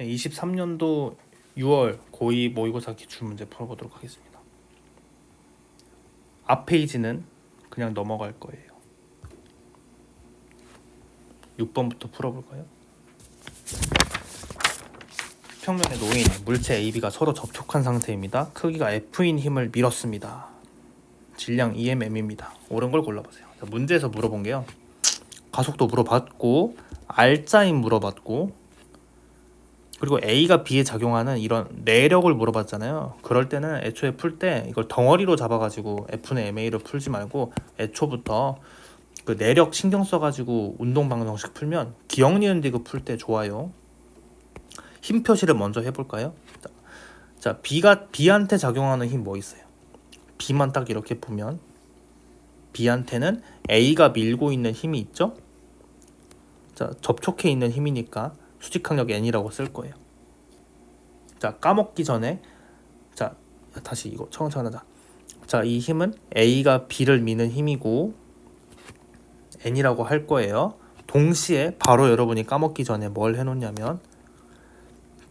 23년도 6월 고2 모의고사 기출문제 풀어보도록 하겠습니다. 앞 페이지는 그냥 넘어갈 거예요. 6번부터 풀어볼까요? 평면에 놓인 물체 AB가 서로 접촉한 상태입니다. 크기가 F인 힘을 밀었습니다. 질량 EMM입니다. 옳은 걸 골라보세요. 문제에서 물어본 게요. 가속도 물어봤고 R자임 물어봤고 그리고 A가 B에 작용하는 이런 내력을 물어봤잖아요. 그럴 때는 애초에 풀 때 이걸 덩어리로 잡아가지고 F는 MA를 풀지 말고 애초부터 그 내력 신경 써가지고 운동 방정식 풀면 기억 니은 디귿 풀 때 좋아요. 힘 표시를 먼저 해볼까요? 자, B한테 작용하는 힘 뭐 있어요? B만 딱 이렇게 보면 B한테는 A가 밀고 있는 힘이 있죠? 자, 접촉해 있는 힘이니까 수직항력 N이라고 쓸 거예요. 자, 까먹기 전에 자, 다시 이거 차근차근 하자. 자, 이 힘은 A가 B를 미는 힘이고 N이라고 할 거예요. 동시에 바로 여러분이 까먹기 전에 뭘 해놓냐면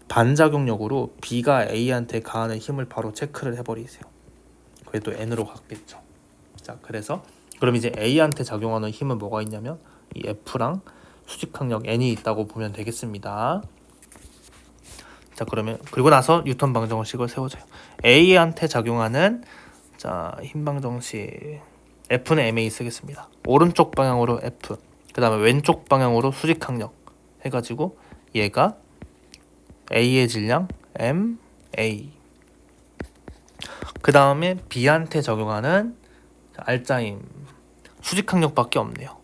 반작용력으로 B가 A한테 가하는 힘을 바로 체크를 해버리세요. 그래도 N으로 갔겠죠. 자, 그래서 그럼 이제 A한테 작용하는 힘은 뭐가 있냐면 이 F랑 수직항력 N이 있다고 보면 되겠습니다. 자, 그러면 그리고 나서 뉴턴 방정식을 세워줘요. A한테 작용하는 자, 힘 방정식 F는 MA 쓰겠습니다. 오른쪽 방향으로 F, 그 다음에 왼쪽 방향으로 수직항력 해가지고 얘가 A의 질량 MA, 그 다음에 B한테 적용하는 R자임 수직항력밖에 없네요.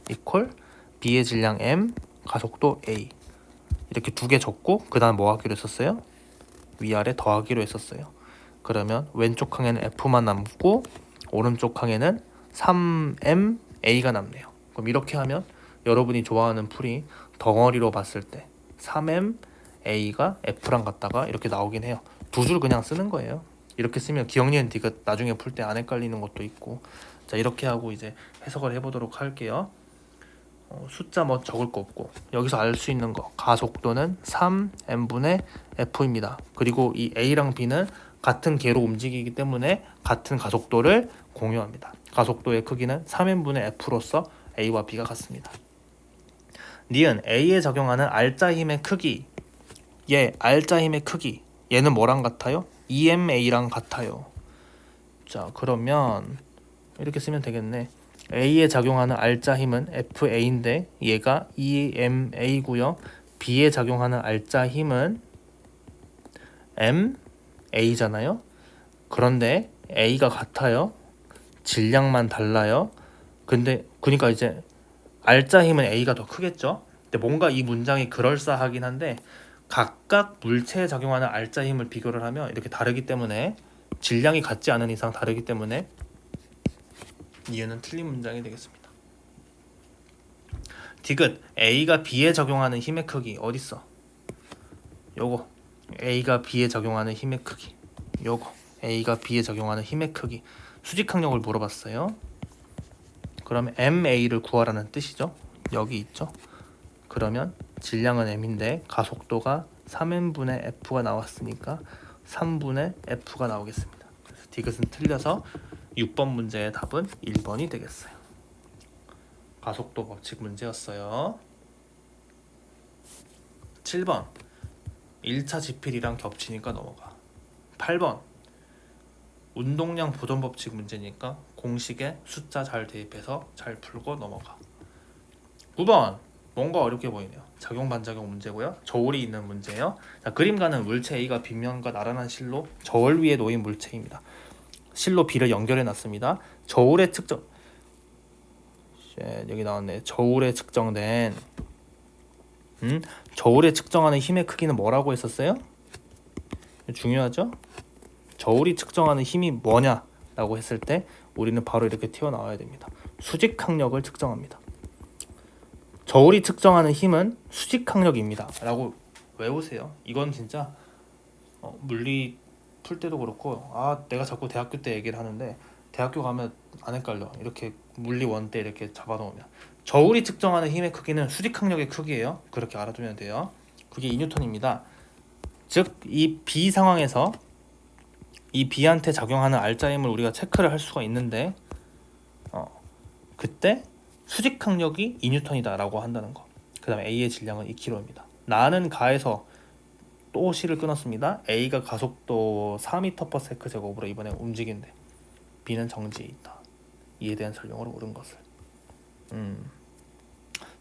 이퀄 B의 질량 M, 가속도 A. 이렇게 두 개 적고 그 다음 뭐 하기로 했었어요? 위아래 더하기로 했었어요. 그러면 왼쪽 항에는 F만 남고 오른쪽 항에는 3MA가 남네요. 그럼 이렇게 하면 여러분이 좋아하는 풀이 덩어리로 봤을 때 3MA가 F랑 같다가 이렇게 나오긴 해요. 두 줄 그냥 쓰는 거예요. 이렇게 쓰면 기억 니은 디귿 나중에 풀 때 안 헷갈리는 것도 있고. 자, 이렇게 하고 이제 해석을 해보도록 할게요. 숫자 뭐 적을 거 없고 여기서 알 수 있는 거 가속도는 3m분의 F입니다. 그리고 이 A랑 B는 같은 궤로 움직이기 때문에 같은 가속도를 공유합니다. 가속도의 크기는 3m분의 F로서 A와 B가 같습니다. 니은 A에 적용하는 R자 힘의 크기, 얘 R자 힘의 크기 얘는 뭐랑 같아요? EMA랑 같아요. 자, 그러면 이렇게 쓰면 되겠네. A에 작용하는 R자 힘은 FA인데 얘가 EMA고요. B에 작용하는 R자 힘은 MA잖아요. 그런데 A가 같아요. 질량만 달라요. 그러니까 이제 R자 힘은 A가 더 크겠죠. 근데 뭔가 이 문장이 그럴싸하긴 한데 각각 물체에 작용하는 R자 힘을 비교를 하면 이렇게 다르기 때문에 질량이 같지 않은 이상 다르기 때문에 이유는 틀린 문장이 되겠습니다. 디귿 A가 B에 적용하는 힘의 크기 어딨어? 요거 A가 B에 적용하는 힘의 크기, 요거 A가 B에 적용하는 힘의 크기 수직항력을 물어봤어요. 그러면 MA를 구하라는 뜻이죠. 여기 있죠. 그러면 질량은 M인데 가속도가 3m분의 F가 나왔으니까 3분의 F가 나오겠습니다. 그래서 디귿은 틀려서 6번 문제의 답은 1번이 되겠어요. 가속도 법칙 문제였어요. 7번 1차 지필이랑 겹치니까 넘어가. 8번 운동량 보존 법칙 문제니까 공식에 숫자 잘 대입해서 잘 풀고 넘어가. 9번 뭔가 어렵게 보이네요. 작용 반작용 문제고요. 저울이 있는 문제예요. 자, 그림가는 물체 A가 빗면과 나란한 실로 저울 위에 놓인 물체입니다. 실로 B를 연결해 놨습니다. 저울에 측정 여기 나왔네. 저울에 측정된 저울에 측정하는 힘의 크기는 뭐라고 했었어요? 중요하죠? 저울이 측정하는 힘이 뭐냐라고 했을 때 우리는 바로 이렇게 튀어나와야 됩니다. 수직항력을 측정합니다. 저울이 측정하는 힘은 수직항력입니다 라고 외우세요. 이건 진짜 물리 풀 때도 그렇고 내가 자꾸 대학교 때 얘기를 하는데 대학교 가면 안 헷갈려. 이렇게 물리 원 때 이렇게 잡아놓으면 저울이 측정하는 힘의 크기는 수직항력의 크기예요. 그렇게 알아두면 돼요. 그게 2N입니다. 즉 이 B 상황에서 이 B한테 작용하는 R자임을 우리가 체크를 할 수가 있는데 그때 수직 강력이 2N이다 라고 한다는 거. 그 다음에 A의 질량은 2kg입니다. 나는 가에서 또 C를 끊었습니다. A가 가속도 4m/s 제곱으로 이번에 움직인대. B는 정지해 있다. 이에 대한 설명으로 옳은 것을.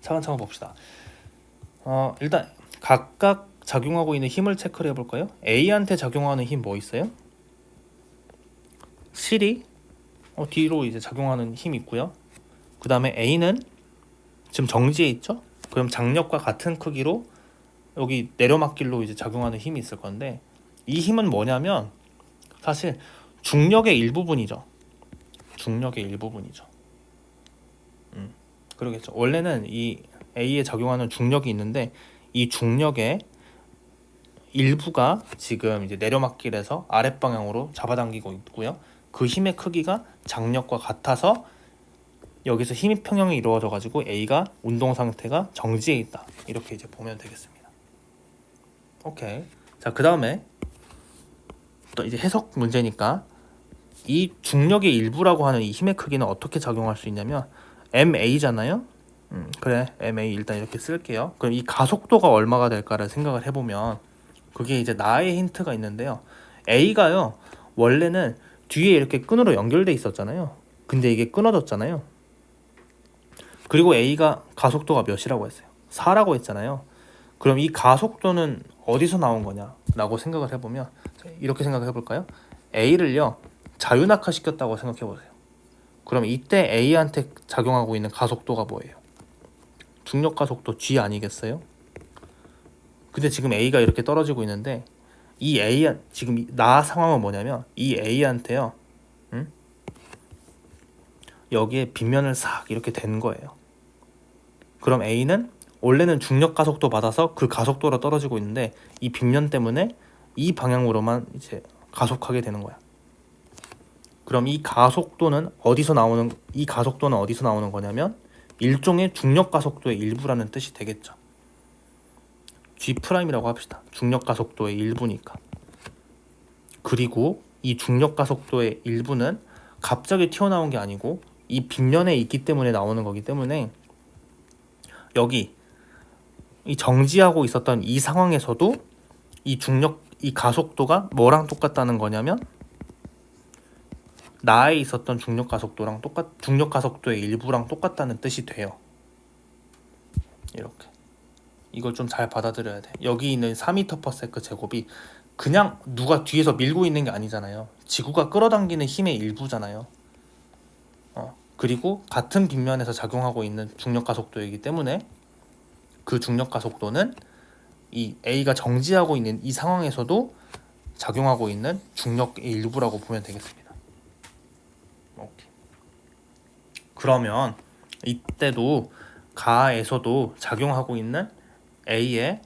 차근차근 봅시다. 일단 각각 작용하고 있는 힘을 체크를 해볼까요? A한테 작용하는 힘 뭐 있어요? 실이 뒤로 이제 작용하는 힘이 있고요. 그 다음에 A는 지금 정지해 있죠? 그럼 장력과 같은 크기로 여기 내려막길로 이제 작용하는 힘이 있을 건데 이 힘은 뭐냐면 사실 중력의 일부분이죠. 중력의 일부분이죠. 그러겠죠. 원래는 이 A에 작용하는 중력이 있는데 이 중력의 일부가 지금 이제 내려막길에서 아랫방향으로 잡아당기고 있고요. 그 힘의 크기가 장력과 같아서 여기서 힘의 평형이 이루어져 가지고 A가 운동 상태가 정지해 있다. 이렇게 이제 보면 되겠습니다. 오케이. 자, 그다음에 또 이제 해석 문제니까 이 중력의 일부라고 하는 이 힘의 크기는 어떻게 작용할 수 있냐면 MA잖아요. 그래. MA 일단 이렇게 쓸게요. 그럼 이 가속도가 얼마가 될까를 생각을 해보면 그게 이제 나의 힌트가 있는데요. A가요. 원래는 뒤에 이렇게 끈으로 연결돼 있었잖아요. 근데 이게 끊어졌잖아요. 그리고 A가 가속도가 몇이라고 했어요? 4라고 했잖아요. 그럼 이 가속도는 어디서 나온 거냐라고 생각을 해보면 이렇게 생각을 해볼까요? A를요. 자유낙하 시켰다고 생각해보세요. 그럼 이때 A한테 작용하고 있는 가속도가 뭐예요? 중력 가속도 G 아니겠어요? 근데 지금 A가 이렇게 떨어지고 있는데 이 A 지금 나 상황은 뭐냐면 이 A한테요. 여기에 빗면을 싹 이렇게 댄 거예요. 그럼 A는 원래는 중력 가속도 받아서 그 가속도로 떨어지고 있는데 이 빗면 때문에 이 방향으로만 이제 가속하게 되는 거야. 그럼 이 가속도는 어디서 나오는 거냐면 일종의 중력 가속도의 일부라는 뜻이 되겠죠. G'이라고 합시다. 중력 가속도의 일부니까. 그리고 이 중력 가속도의 일부는 갑자기 튀어나온 게 아니고 이 빗면에 있기 때문에 나오는 거기 때문에 여기 이 정지하고 있었던 이 상황에서도 이 가속도가 뭐랑 똑같다는 거냐면 나에 있었던 중력 가속도의 일부랑 똑같다는 뜻이 돼요. 이렇게. 이걸 좀 잘 받아들여야 돼. 여기 있는 4m/s 제곱이 그냥 누가 뒤에서 밀고 있는 게 아니잖아요. 지구가 끌어당기는 힘의 일부잖아요. 그리고 같은 빗면에서 작용하고 있는 중력 가속도이기 때문에 그 중력 가속도는 이 A가 정지하고 있는 이 상황에서도 작용하고 있는 중력의 일부라고 보면 되겠습니다. 오케이. 그러면 이때도 가에서도 작용하고 있는 A의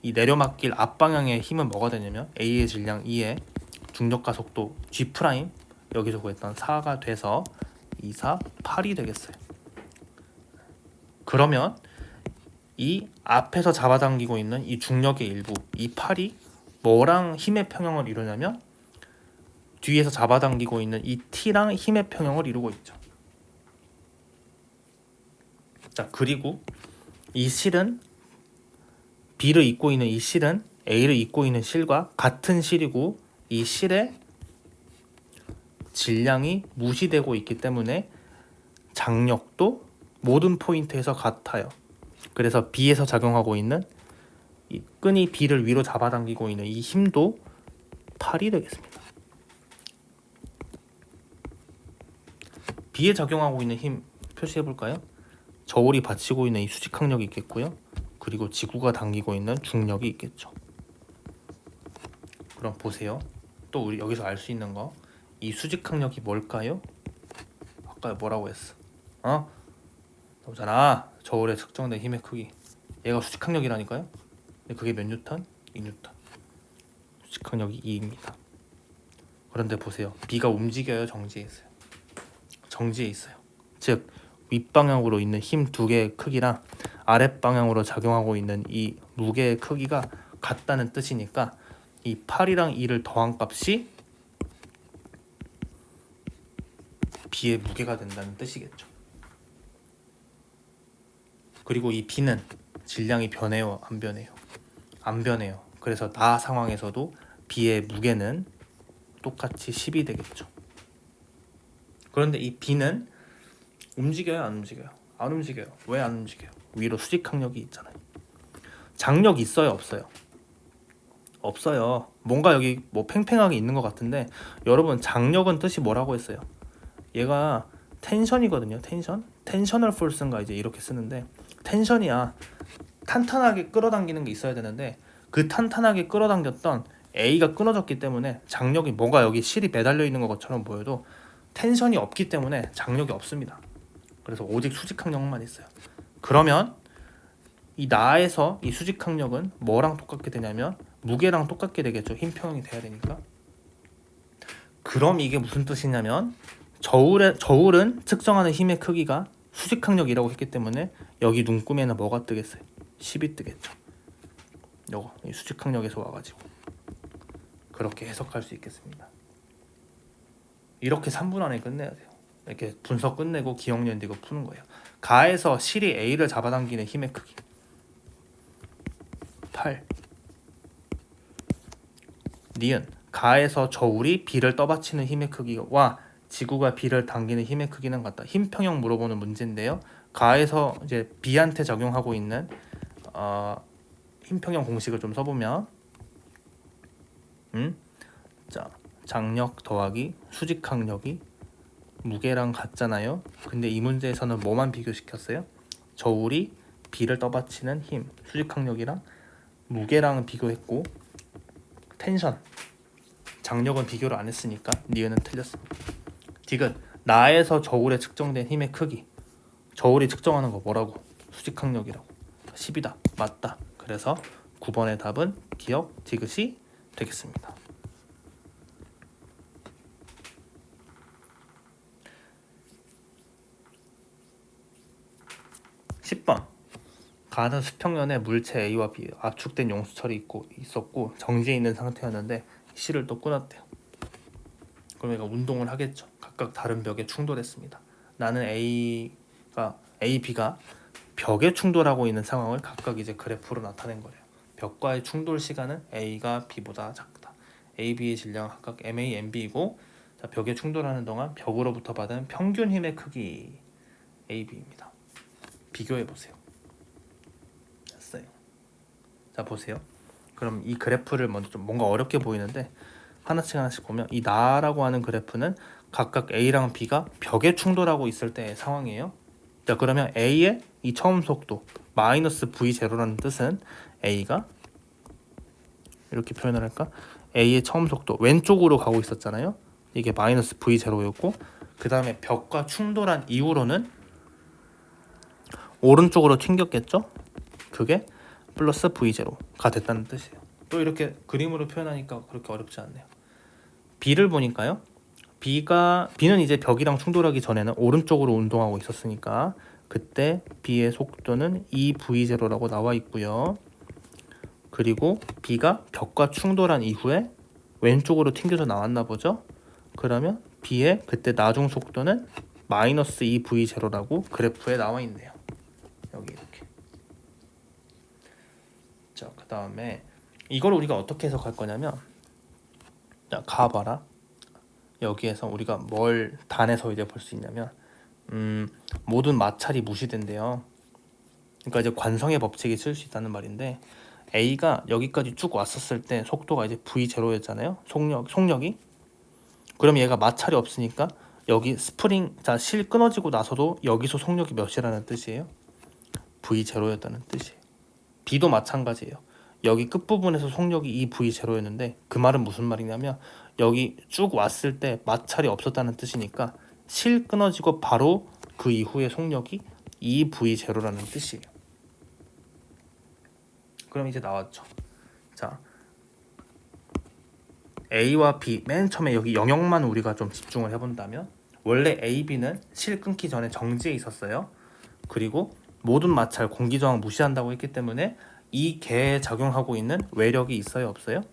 이 내려막길 앞방향의 힘은 뭐가 되냐면 A의 질량 2의 중력 가속도 G' 여기서 구했던 4가 돼서 2, 4, 8이 되겠어요. 그러면 이 앞에서 잡아당기고 있는 이 중력의 일부, 이 8이 뭐랑 힘의 평형을 이루냐면 뒤에서 잡아당기고 있는 이 T랑 힘의 평형을 이루고 있죠. 자, 그리고 이 실은 B를 잇고 있는 이 실은 A를 잇고 있는 실과 같은 실이고 이 실의 질량이 무시되고 있기 때문에 장력도 모든 포인트에서 같아요. 그래서 B에서 작용하고 있는 이 끈이 B를 위로 잡아당기고 있는 이 힘도 8이 되겠습니다. B에 작용하고 있는 힘 표시해 볼까요? 저울이 받치고 있는 이 수직항력이 있겠고요. 그리고 지구가 당기고 있는 중력이 있겠죠. 그럼 보세요. 또 우리 여기서 알 수 있는 거, 이 수직항력이 뭘까요? 아까 뭐라고 했어? 보잖아. 저울에 측정된 힘의 크기. 얘가 수직항력이라니까요. 근데 그게 몇 뉴턴? 2뉴턴. 수직항력이 2입니다. 그런데 보세요. B가 움직여요, 정지해 있어요? 정지해 있어요. 즉 윗방향으로 있는 힘 두 개의 크기랑 아랫방향으로 작용하고 있는 이 무게의 크기가 같다는 뜻이니까 이 8이랑 2를 더한 값이 B의 무게가 된다는 뜻이겠죠. 그리고 이 B는 질량이 변해요, 안 변해요? 안 변해요. 그래서 나 상황에서도 B의 무게는 똑같이 10이 되겠죠. 그런데 이 B는 움직여요, 안 움직여요? 안 움직여요. 왜 안 움직여요? 위로 수직항력이 있잖아요. 장력 있어요, 없어요? 없어요. 뭔가 여기 뭐 팽팽하게 있는 것 같은데 여러분 장력은 뜻이 뭐라고 했어요? 얘가 텐션이거든요. 텐셔널 포스인가 이제 이렇게 쓰는데 텐션이야. 탄탄하게 끌어당기는 게 있어야 되는데 그 탄탄하게 끌어당겼던 A가 끊어졌기 때문에 장력이 뭔가 여기 실이 매달려 있는 것처럼 보여도 텐션이 없기 때문에 장력이 없습니다. 그래서 오직 수직항력만 있어요. 그러면 이 나에서 이 수직항력은 뭐랑 똑같게 되냐면 무게랑 똑같게 되겠죠. 힘 평형이 돼야 되니까. 그럼 이게 무슨 뜻이냐면 저울은 측정하는 힘의 크기가 수직항력이라고 했기 때문에 여기 눈금에는 뭐가 뜨겠어요? 10이 뜨겠죠. 요거 이 수직항력에서 와가지고 그렇게 해석할 수 있겠습니다. 이렇게 3분 안에 끝내야 돼요. 이렇게 분석 끝내고 기억 연디고 푸는 거예요. 가에서 실이 A를 잡아당기는 힘의 크기 8. 니은 가에서 저울이 B를 떠받치는 힘의 크기와 지구가 B를 당기는 힘의 크기는 같다. 힘 평형 물어보는 문제인데요. 가에서 이제 B한테 적용하고 있는 힘 평형 공식을 좀 써보면 자 장력 더하기 수직항력이 무게랑 같잖아요. 근데 이 문제에서는 뭐만 비교시켰어요? 저울이 B를 떠받치는 힘 수직항력이랑 무게랑 비교했고 텐션 장력은 비교를 안 했으니까 니은은 틀렸습니다. 디귿 나에서 저울에 측정된 힘의 크기 저울이 측정하는 거 뭐라고? 수직항력이라고 10이다 맞다. 그래서 9번의 답은 기억 디귿이 되겠습니다. 10번 가는 수평면에 물체 A와 B 압축된 용수철이 있었고 정지해 있는 상태였는데 실을 또 끊었대요. 그럼 얘가 운동을 하겠죠. 각각 다른 벽에 충돌했습니다. 나는 A, B가 벽에 충돌하고 있는 상황을 각각 이제 그래프로 나타낸 거예요. 벽과의 충돌 시간은 A가 B보다 작다. A, B의 질량은 각각 MA, MB이고 자, 벽에 충돌하는 동안 벽으로부터 받은 평균 힘의 크기 A, B입니다. 비교해 보세요. 됐어요. 자 보세요. 그럼 이 그래프를 먼저 좀 뭔가 어렵게 보이는데 하나씩 보면 이 나라고 하는 그래프는 각각 A랑 B가 벽에 충돌하고 있을 때의 상황이에요. 자 그러면 A의 이 처음 속도 마이너스 V0라는 뜻은 A가 이렇게 표현을 할까? A의 처음 속도 왼쪽으로 가고 있었잖아요. 이게 마이너스 V0였고 그 다음에 벽과 충돌한 이후로는 오른쪽으로 튕겼겠죠? 그게 플러스 V0가 됐다는 뜻이에요. 또 이렇게 그림으로 표현하니까 그렇게 어렵지 않네요. B를 보니까요. B는 이제 벽이랑 충돌하기 전에는 오른쪽으로 운동하고 있었으니까 그때 B의 속도는 2V0라고 나와 있고요. 그리고 B가 벽과 충돌한 이후에 왼쪽으로 튕겨서 나왔나 보죠. 그러면 B의 그때 나중 속도는 마이너스 2V0라고 그래프에 나와 있네요. 여기 이렇게. 자, 그 다음에 이걸 우리가 어떻게 해석할 거냐면 자, 가봐라. 여기에서 우리가 뭘 단에서 이제 볼 수 있냐면 모든 마찰이 무시된대요. 그러니까 이제 관성의 법칙이 쓸 수 있다는 말인데 A가 여기까지 쭉 왔었을 때 속도가 이제 V0였잖아요. 속력이. 그럼 얘가 마찰이 없으니까 여기 스프링 자, 실 끊어지고 나서도 여기서 속력이 몇이라는 뜻이에요? V0였다는 뜻이에요. B도 마찬가지예요. 여기 끝부분에서 속력이 2V0였는데 그 말은 무슨 말이냐면 여기 쭉 왔을 때 마찰이 없었다는 뜻이니까 실 끊어지고 바로 그 이후에 속력이 2V0라는 뜻이에요. 그럼 이제 나왔죠. 자, A와 B 맨 처음에 여기 영역만 우리가 좀 집중을 해본다면 원래 AB는 실 끊기 전에 정지해 있었어요. 그리고 모든 마찰, 공기 저항 무시한다고 했기 때문에 이 개에 작용하고 있는 외력이 있어요, 없어요?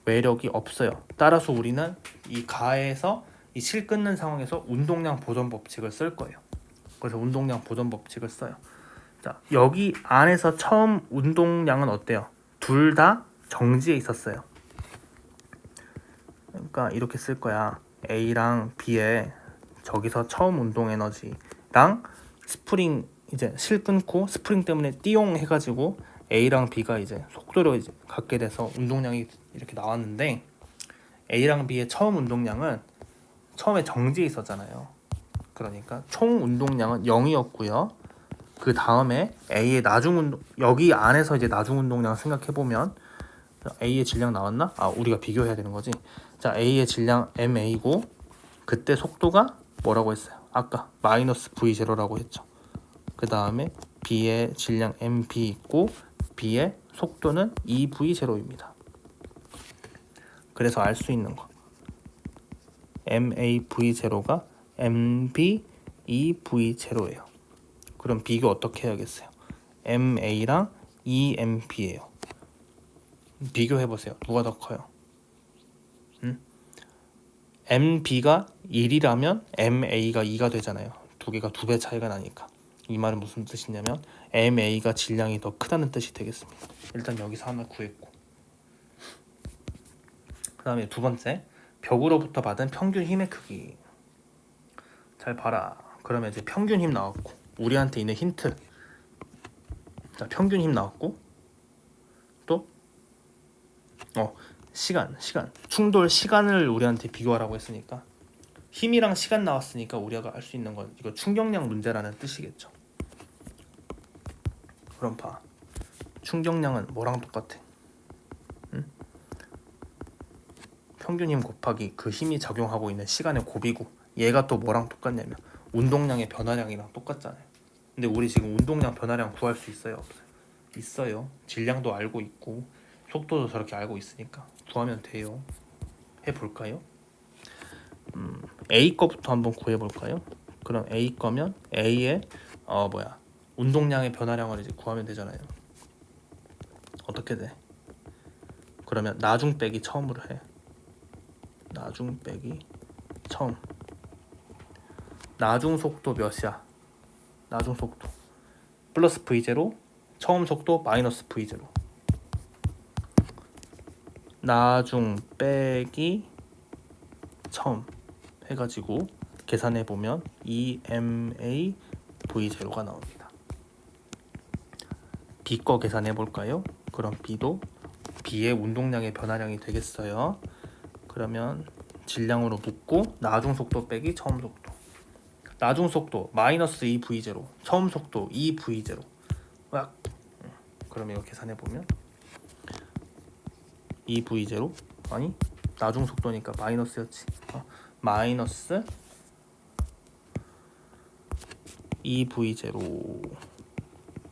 외력이 없어요. 따라서 우리는 이 가에서 이 실 끊는 상황에서 운동량 보존 법칙을 쓸 거예요. 그래서 운동량 보존 법칙을 써요. 자, 여기 안에서 처음 운동량은 어때요? 둘 다 정지해 있었어요. 그러니까 이렇게 쓸 거야. A랑 B의 저기서 처음 운동 에너지랑 스프링 이제 실 끊고 스프링 때문에 띠용 해가지고 A랑 B가 이제 속도를 이제 갖게 돼서 운동량이 이렇게 나왔는데 A랑 B의 처음 운동량은 처음에 정지해 있었잖아요. 그러니까 총 운동량은 0이었고요. 그 다음에 A의 나중 운동 여기 안에서 이제 나중 운동량 생각해 보면 A의 질량 나왔나? 아, 우리가 비교해야 되는 거지. 자, A의 질량 MA고 그때 속도가 뭐라고 했어요? 아까 마이너스 V0라고 했죠. 그 다음에 B의 질량 MB 있고 B의 속도는 2V0입니다. 그래서 알 수 있는 거 MAV0가 MB 2V0예요. 그럼 비교 어떻게 해야겠어요? MA랑 EMB예요. 비교해보세요. 누가 더 커요? MB가 1이라면 MA가 2가 되잖아요. 두 개가 2배 차이가 나니까. 이 말은 무슨 뜻이냐면 MA가 질량이 더 크다는 뜻이 되겠습니다. 일단 여기서 하나 구했고, 그 다음에 두 번째, 벽으로부터 받은 평균 힘의 크기. 잘 봐라. 그러면 이제 평균 힘 나왔고, 우리한테 있는 힌트. 자, 평균 힘 나왔고, 또 시간 충돌 시간을 우리한테 비교하라고 했으니까 힘이랑 시간 나왔으니까 우리가 알 수 있는 건 이거 충격량 문제라는 뜻이겠죠. 그럼 봐, 충격량은 뭐랑 똑같아? 응? 평균 힘 곱하기 그 힘이 작용하고 있는 시간의 곱이고, 얘가 또 뭐랑 똑같냐면 운동량의 변화량이랑 똑같잖아요. 근데 우리 지금 운동량 변화량 구할 수 있어요, 없어요? 있어요. 질량도 알고 있고 속도도 저렇게 알고 있으니까 구하면 돼요. 해볼까요? A 거부터 한번 구해볼까요? 그럼 A 거면 A의 운동량의 변화량을 이제 구하면 되잖아요. 어떻게 돼? 그러면 나중 빼기 처음으로 해. 나중 빼기 처음. 나중 속도 몇이야? 나중 속도 플러스 V0, 처음 속도 마이너스 V0. 나중 빼기 처음 해가지고 계산해보면 EMA V0가 나옵니다. B 거 계산해볼까요? 그럼 B도 B의 운동량의 변화량이 되겠어요. 그러면 질량으로 묶고 나중 속도 빼기 처음 속도. 나중 속도 마이너스 2V0, 처음 속도 2V0. 그럼 이거 계산해보면 2V0 아니 나중 속도니까 마이너스였지. 마이너스 2V0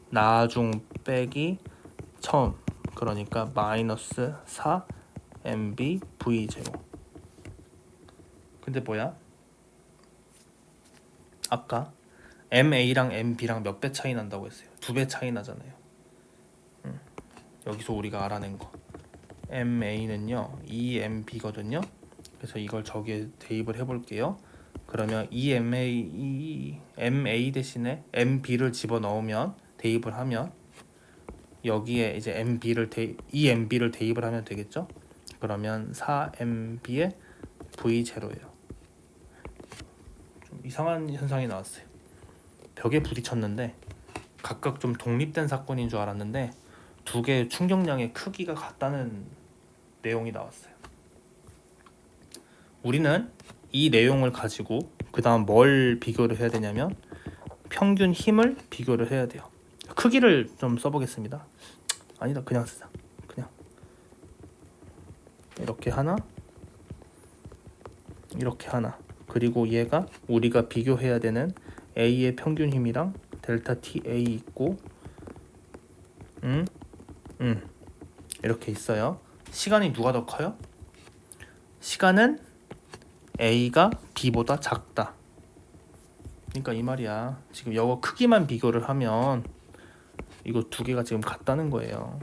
나중 빼기 처음, 그러니까 마이너스 4MB V0. 근데 뭐야? 아까 MA랑 MB랑 몇 배 차이 난다고 했어요? 2배 차이 나잖아요. 여기서 우리가 알아낸 거 MA는요 EMB거든요. 그래서 이걸 저기에 대입을 해볼게요. 그러면 MA 대신에 MB를 집어넣으면, 대입을 하면 여기에 이제 EMB를 대입을 하면 되겠죠. 그러면 4MB의 V0예요. 좀 이상한 현상이 나왔어요. 벽에 부딪혔는데 각각 좀 독립된 사건인 줄 알았는데 두 개의 충격량의 크기가 같다는 내용이 나왔어요. 우리는 이 내용을 가지고 그 다음 뭘 비교를 해야 되냐면 평균 힘을 비교를 해야 돼요. 크기를 좀 써보겠습니다. 아니다, 그냥 쓰자. 그냥 이렇게 하나, 이렇게 하나. 그리고 얘가 우리가 비교해야 되는 A의 평균 힘이랑 델타 TA 있고 이렇게 있어요. 시간이 누가 더 커요? 시간은 A가 B보다 작다. 그러니까 이 말이야. 지금 이거 크기만 비교를 하면 이거 두 개가 지금 같다는 거예요.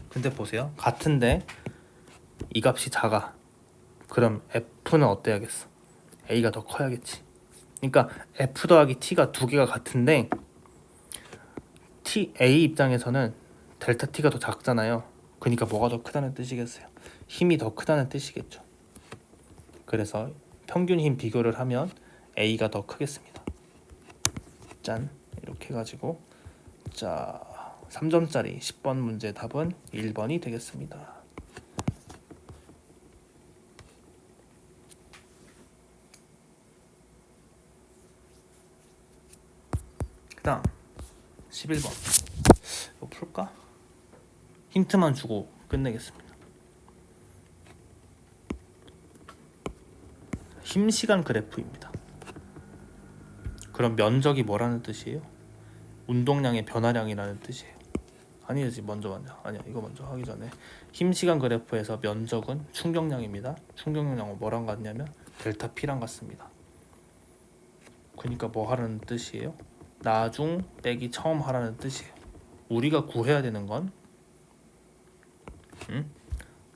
근데 보세요. 같은데 이 값이 작아. 그럼 F는 어때야겠어? A가 더 커야겠지. 그러니까 F 더하기 T가 두 개가 같은데 A 입장에서는 델타 T가 더 작잖아요. 그러니까 뭐가 더 크다는 뜻이겠어요? 힘이 더 크다는 뜻이겠죠. 그래서 평균 힘 비교를 하면 A가 더 크겠습니다. 짠, 이렇게 해가지고 자 3점짜리 10번 문제 답은 1번이 되겠습니다. 그 다음 11번 이거 풀까? 힌트만 주고 끝내겠습니다. 힘 시간 그래프입니다. 그럼 면적이 뭐라는 뜻이에요? 운동량의 변화량이라는 뜻이에요. 아니지, 먼저 아니야, 이거 먼저 하기 전에 힘 시간 그래프에서 면적은 충격량입니다. 충격량은 뭐랑 같냐면 델타 P랑 같습니다. 그러니까 뭐 하라는 뜻이에요? 나중 빼기 처음 하라는 뜻이에요. 우리가 구해야 되는 건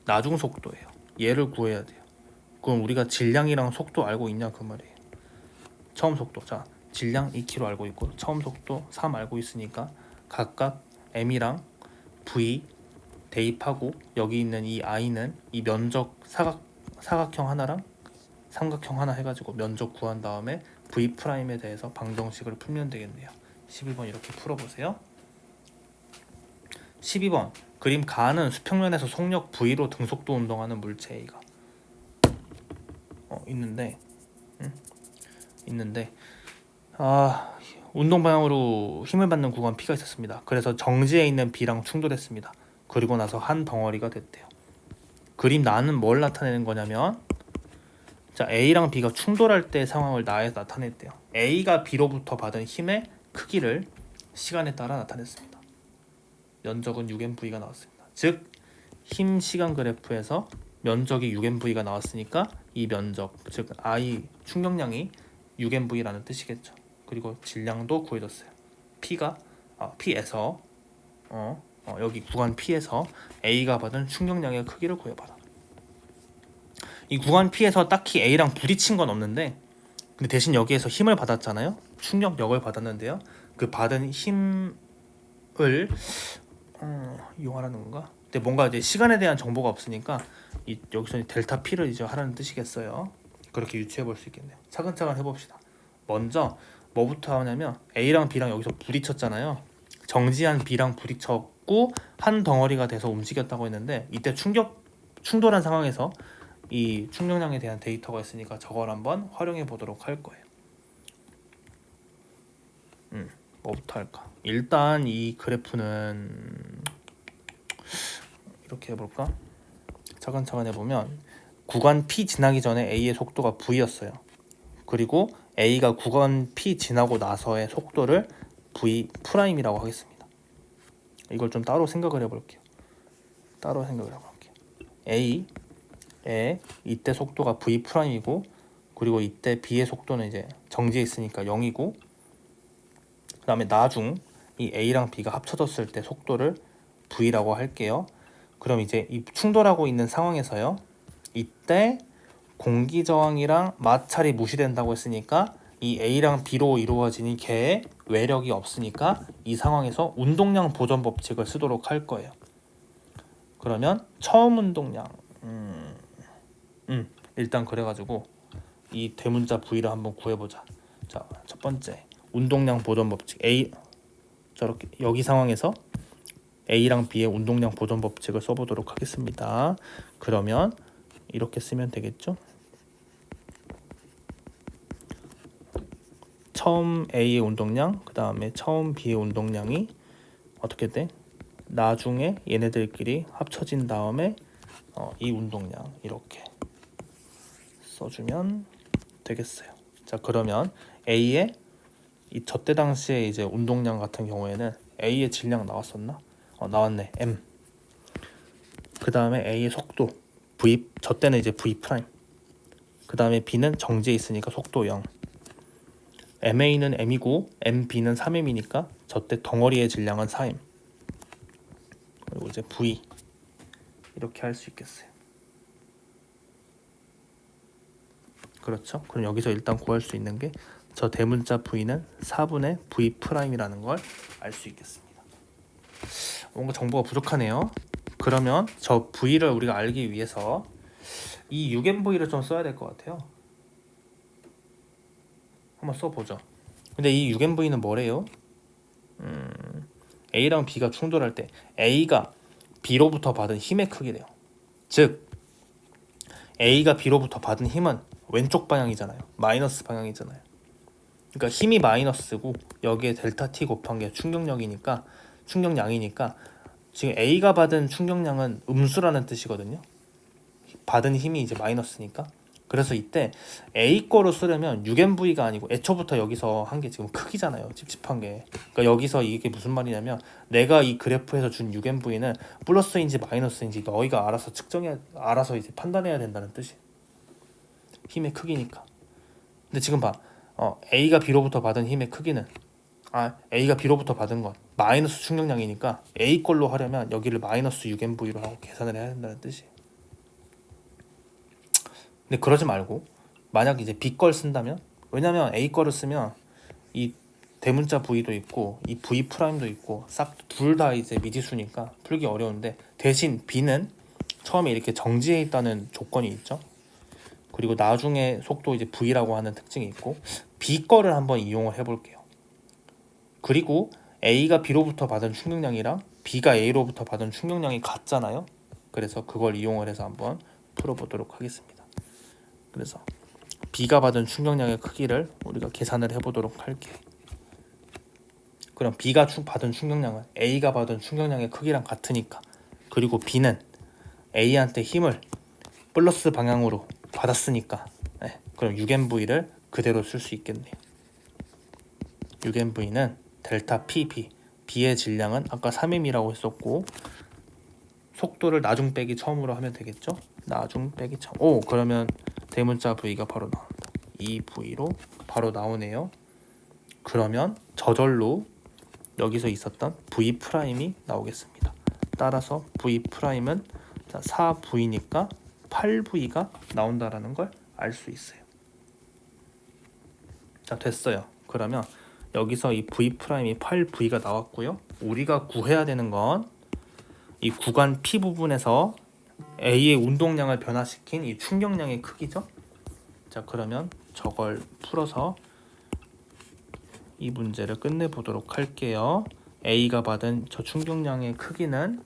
나중 속도예요. 얘를 구해야 돼요. 그럼 우리가 질량이랑 속도 알고 있냐 그 말이에요. 처음 속도, 자 질량 2km 알고 있고 처음 속도 3 알고 있으니까 각각 m이랑 v 대입하고 여기 있는 이 i는 이 면적 사각형 하나랑 삼각형 하나 해가지고 면적 구한 다음에 v''에 대해서 방정식을 풀면 되겠네요. 11번 이렇게 풀어보세요. 12번 그림 가는 수평면에서 속력 V로 등속도 운동하는 물체 A가 있는데 운동 방향으로 힘을 받는 구간 P가 있었습니다. 그래서 정지에 있는 B랑 충돌했습니다. 그리고 나서 한 덩어리가 됐대요. 그림 나는 뭘 나타내는 거냐면 자 A랑 B가 충돌할 때 상황을 나에서 나타냈대요. A가 B로부터 받은 힘의 크기를 시간에 따라 나타냈습니다. 면적은 6mV가 나왔습니다. 즉 힘 시간 그래프에서 면적이 6mV가 나왔으니까 이 면적 즉 I 충격량이 6mV라는 뜻이겠죠. 그리고 질량도 구해줬어요. P에서 여기 구간 P에서 A가 받은 충격량의 크기를 구해봐라. 이 구간 P에서 딱히 A랑 부딪힌 건 없는데 근데 대신 여기에서 힘을 받았잖아요. 충격력을 받았는데요. 그 받은 힘을 이용하라는 건가? 근데 뭔가 이제 시간에 대한 정보가 없으니까 여기서 델타 P를 이제 하라는 뜻이겠어요. 그렇게 유추해 볼 수 있겠네요. 차근차근 해봅시다. 먼저 뭐부터 하냐면 A랑 B랑 여기서 부딪혔잖아요. 정지한 B랑 부딪혔고 한 덩어리가 돼서 움직였다고 했는데 이때 충돌한 상황에서 이 충격량에 대한 데이터가 있으니까 저걸 한번 활용해 보도록 할 거예요. 뭐부터 할까? 일단 이 그래프는 이렇게 해볼까? 차근차근 해보면 구간 P 지나기 전에 A의 속도가 V였어요. 그리고 A가 구간 P 지나고 나서의 속도를 V'이라고 하겠습니다. 이걸 좀 따로 생각을 해볼게요. A의 이때 속도가 V'이고 그리고 이때 B의 속도는 이제 정지해 있으니까 0이고 그 다음에 나중 이 A랑 B가 합쳐졌을 때 속도를 V라고 할게요. 그럼 이제 이 충돌하고 있는 상황에서요. 이때 공기 저항이랑 마찰이 무시된다고 했으니까 이 A랑 B로 이루어진 이 개의 외력이 없으니까 이 상황에서 운동량 보전 법칙을 쓰도록 할 거예요. 그러면 처음 운동량 일단 그래가지고 이 대문자 V를 한번 구해보자. 자, 첫 번째 운동량 보전 법칙 저렇게 여기 상황에서 A랑 B의 운동량 보전 법칙을 써보도록 하겠습니다. 그러면 이렇게 쓰면 되겠죠? 처음 A의 운동량, 그 다음에 처음 B의 운동량이 어떻게 돼? 나중에 얘네들끼리 합쳐진 다음에 이 운동량 이렇게 써주면 되겠어요. 자, 그러면 A의 저때 당시에 이제 운동량 같은 경우에는 A의 질량 나왔었나? 나왔네. M. 그 다음에 A의 속도 V. 저때는 이제 V'. 그 다음에 B는 정지해 있으니까 속도 0. MA는 M이고 MB는 3M이니까 저때 덩어리의 질량은 4M. 그리고 이제 V 이렇게 할 수 있겠어요. 그렇죠? 그럼 여기서 일단 구할 수 있는 게 저 대문자 V는 4분의 V'이라는 걸 알 수 있겠습니다. 뭔가 정보가 부족하네요. 그러면 저 V를 우리가 알기 위해서 이 6MV를 좀 써야 될 것 같아요. 한번 써보죠. 근데 이 6MV는 뭐래요? A랑 B가 충돌할 때 A가 B로부터 받은 힘의 크기래요. 즉 A가 B로부터 받은 힘은 왼쪽 방향이잖아요. 마이너스 방향이잖아요. 그러니까 힘이 마이너스고 여기에 델타 T 곱한 게 충격량이니까 지금 A가 받은 충격량은 음수라는 뜻이거든요. 받은 힘이 이제 마이너스니까. 그래서 이때 A 거로 쓰려면 6MV가 아니고 애초부터 여기서 한 게 지금 크기잖아요. 찝찝한 게. 그러니까 여기서 이게 무슨 말이냐면 내가 이 그래프에서 준 6MV는 플러스인지 마이너스인지 너희가 알아서 이제 판단해야 된다는 뜻이. 힘의 크기니까. 근데 지금 봐. A가 B로부터 받은 힘의 크기는 A가 B로부터 받은 건 마이너스 충격량이니까 A 걸로 하려면 여기를 마이너스 6MV로 하고 계산을 해야 된다는 뜻이에요. 근데 그러지 말고 만약 이제 B 걸 쓴다면, 왜냐면 A 거를 쓰면 이 대문자 V도 있고 이 V 프라임도 있고 싹 둘 다 이제 미지수니까 풀기 어려운데, 대신 B는 처음에 이렇게 정지해 있다는 조건이 있죠. 그리고 나중에 속도 이제 V라고 하는 특징이 있고, B 거를 한번 이용을 해볼게요. 그리고 A가 B로부터 받은 충격량이랑 B가 A로부터 받은 충격량이 같잖아요. 그래서 그걸 이용을 해서 한번 풀어보도록 하겠습니다. 그래서 B가 받은 충격량의 크기를 우리가 계산을 해보도록 할게요. 그럼 B가 받은 충격량은 A가 받은 충격량의 크기랑 같으니까, 그리고 B는 A한테 힘을 플러스 방향으로 받았으니까, 그럼 6MV를 그대로 쓸 수 있겠네요. 6MV는 델타 PB, B의 질량은 아까 3M이라고 했었고 속도를 나중 빼기 처음으로 하면 되겠죠. 나중 빼기 처음. 그러면 대문자 V가 바로 나온다. 이 V로 바로 나오네요. 그러면 저절로 여기서 있었던 V'이 나오겠습니다. 따라서 V'은 4V니까 8V가 나온다라는 걸 알 수 있어요. 자, 됐어요. 그러면 여기서 이 V'이 8V가 나왔고요. 우리가 구해야 되는 건 이 구간 P 부분에서 A의 운동량을 변화시킨 이 충격량의 크기죠. 자, 그러면 저걸 풀어서 이 문제를 끝내보도록 할게요. A가 받은 저 충격량의 크기는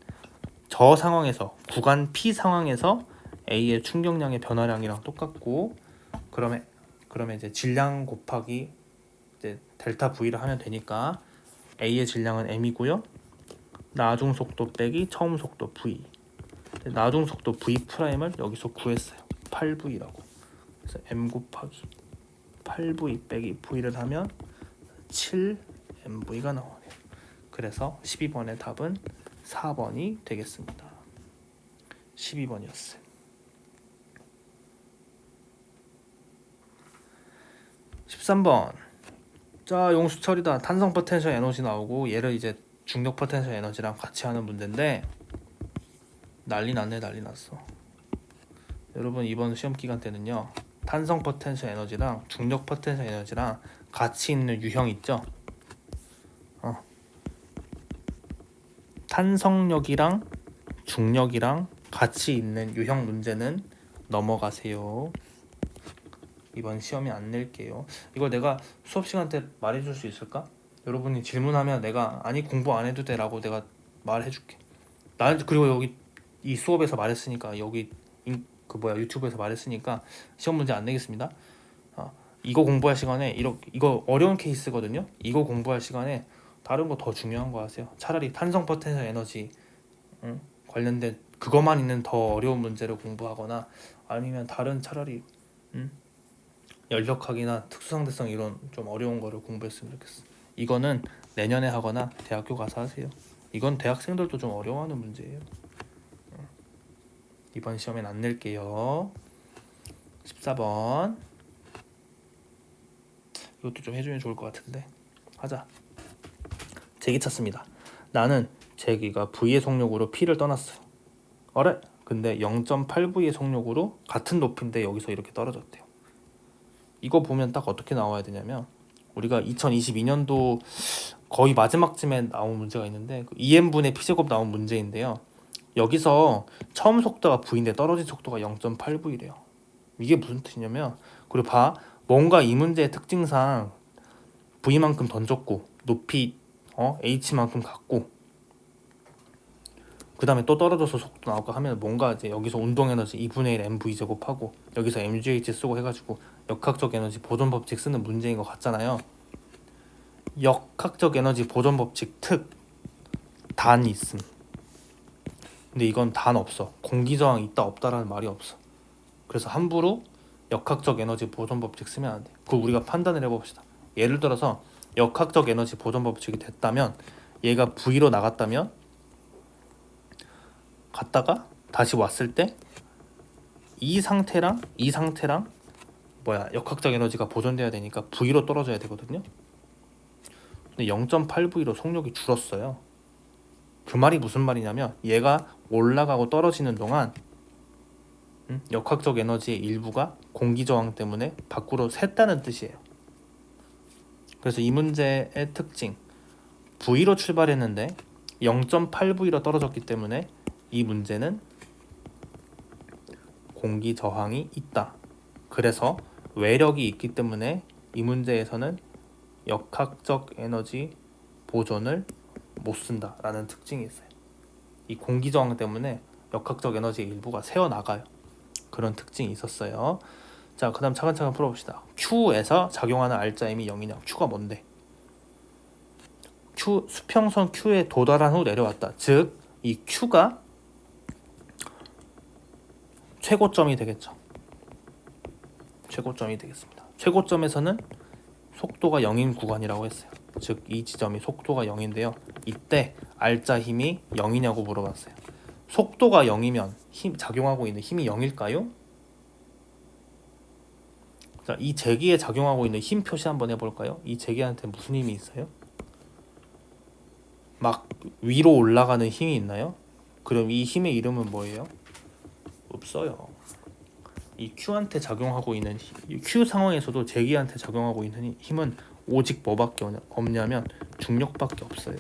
저 상황에서, 구간 P 상황에서 A의 충격량의 변화량이랑 똑같고, 그러면 이제 질량 곱하기 이제 델타 V를 하면 되니까 A의 질량은 M이고요. 나중 속도 빼기 처음 속도 V. 나중 속도 V'을 여기서 구했어요. 8V라고. 그래서 M 곱하기 8V 빼기 V를 하면 7MV가 나오네요. 그래서 12번의 답은 4번이 되겠습니다. 12번이었어요. 13번. 자, 용수철이다. 탄성 포텐셜 에너지 나오고 얘를 이제 중력 포텐셜 에너지랑 같이 하는 문제인데 난리 났어. 여러분 이번 시험 기간 때는요, 탄성 포텐셜 에너지랑 중력 포텐셜 에너지랑 같이 있는 유형 있죠. 탄성력이랑 중력이랑 같이 있는 유형 문제는 넘어가세요. 이번 시험에 안 낼게요. 이걸 내가 수업 시간 때 말해줄 수 있을까? 여러분이 질문하면 내가 아니 공부 안 해도 돼라고 내가 말해줄게. 나는 그리고 여기 이 수업에서 말했으니까, 여기 유튜브에서 말했으니까 시험 문제 안 내겠습니다. 이거 공부할 시간에 이거 어려운 케이스거든요. 이거 공부할 시간에 다른 거 더 중요한 거 하세요. 차라리 탄성 포텐셜 에너지 관련된 그것만 있는 더 어려운 문제를 공부하거나, 아니면 다른 차라리 연력학이나 특수상대성 이론 좀 어려운 거를 공부했으면 좋겠어. 이거는 내년에 하거나 대학교 가서 하세요. 이건 대학생들도 좀 어려워하는 문제예요. 이번 시험엔 안 낼게요. 14번. 이것도 좀 해주면 좋을 것 같은데 하자. 제기 찾습니다. 나는 제기가 V의 속력으로 P를 떠났어요. 어래? 근데 0.8V의 속력으로 같은 높이인데 여기서 이렇게 떨어졌대요. 이거 보면 딱 어떻게 나와야 되냐면 우리가 2022년도 거의 마지막쯤에 나온 문제가 있는데 그 2n분의 P제곱 나온 문제인데요. 여기서 처음 속도가 V인데 떨어진 속도가 0.8V래요. 이게 무슨 뜻이냐면 그리고 봐. 뭔가 이 문제의 특징상 V만큼 던졌고 높이 H만큼 갔고 그 다음에 또 떨어져서 속도 나올까 하면 뭔가 이제 여기서 운동 에너지 2분의 1 mv 제곱하고 여기서 mgh 쓰고 해가지고 역학적 에너지 보존 법칙 쓰는 문제인 것 같잖아요. 역학적 에너지 보존 법칙 특 단이 있음. 근데 이건 단 없어. 공기 저항 있다 없다라는 말이 없어. 그래서 함부로 역학적 에너지 보존 법칙 쓰면 안 돼. 그걸 우리가 판단을 해봅시다. 예를 들어서 역학적 에너지 보존 법칙이 됐다면 얘가 V로 나갔다면 갔다가 다시 왔을 때 이 상태랑 역학적 에너지가 보존돼야 되니까 V로 떨어져야 되거든요. 근데 0.8V로 속력이 줄었어요. 그 말이 무슨 말이냐면 얘가 올라가고 떨어지는 동안 역학적 에너지의 일부가 공기 저항 때문에 밖으로 샜다는 뜻이에요. 그래서 이 문제의 특징 V로 출발했는데 0.8V로 떨어졌기 때문에 이 문제는 공기 저항이 있다. 그래서 외력이 있기 때문에 이 문제에서는 역학적 에너지 보존을 못 쓴다라는 특징이 있어요. 이 공기 저항 때문에 역학적 에너지의 일부가 새어나가요. 그런 특징이 있었어요. 자, 그 다음 차근차근 풀어봅시다. Q에서 작용하는 알짜임이 0이냐? Q가 뭔데? Q, 수평선 Q에 도달한 후 내려왔다. 즉, 이 Q가 최고점이 되겠죠. 최고점이 되겠습니다. 최고점에서는 속도가 0인 구간이라고 했어요. 즉, 이 지점이 속도가 0인데요. 이때 알짜 힘이 0이냐고 물어봤어요. 속도가 0이면 작용하고 있는 힘이 0일까요? 자, 이 제기에 작용하고 있는 힘 표시 한번 해볼까요? 이 제기한테 무슨 힘이 있어요? 막 위로 올라가는 힘이 있나요? 그럼 이 힘의 이름은 뭐예요? 없어요. 이 Q한테 작용하고 있는 Q 상황에서도 제기한테 작용하고 있는 힘은 오직 뭐밖에 없냐면 중력밖에 없어요.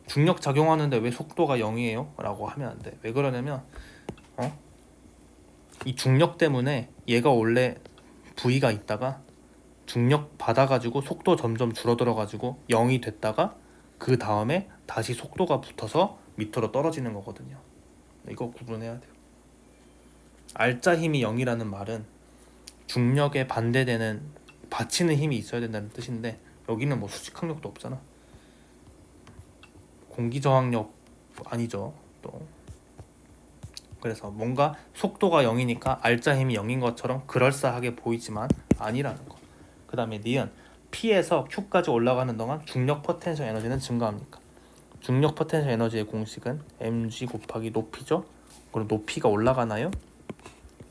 중력 작용하는데 왜 속도가 0이에요? 라고 하면 안 돼. 왜 그러냐면 이 중력 때문에 얘가 원래 V가 있다가 중력 받아가지고 속도 점점 줄어들어가지고 0이 됐다가 그 다음에 다시 속도가 붙어서 밑으로 떨어지는 거거든요. 이거 구분해야 돼요. 알짜 힘이 0이라는 말은 중력에 반대되는 받치는 힘이 있어야 된다는 뜻인데 여기는 뭐 수직항력도 없잖아. 공기저항력 아니죠. 또 그래서 뭔가 속도가 0이니까 알짜 힘이 0인 것처럼 그럴싸하게 보이지만 아니라는 거. 그 다음에 니은 P에서 Q까지 올라가는 동안 중력 포텐셜 에너지는 증가합니까? 중력 포텐셜 에너지의 공식은 mg 곱하기 높이죠. 그럼 높이가 올라가나요?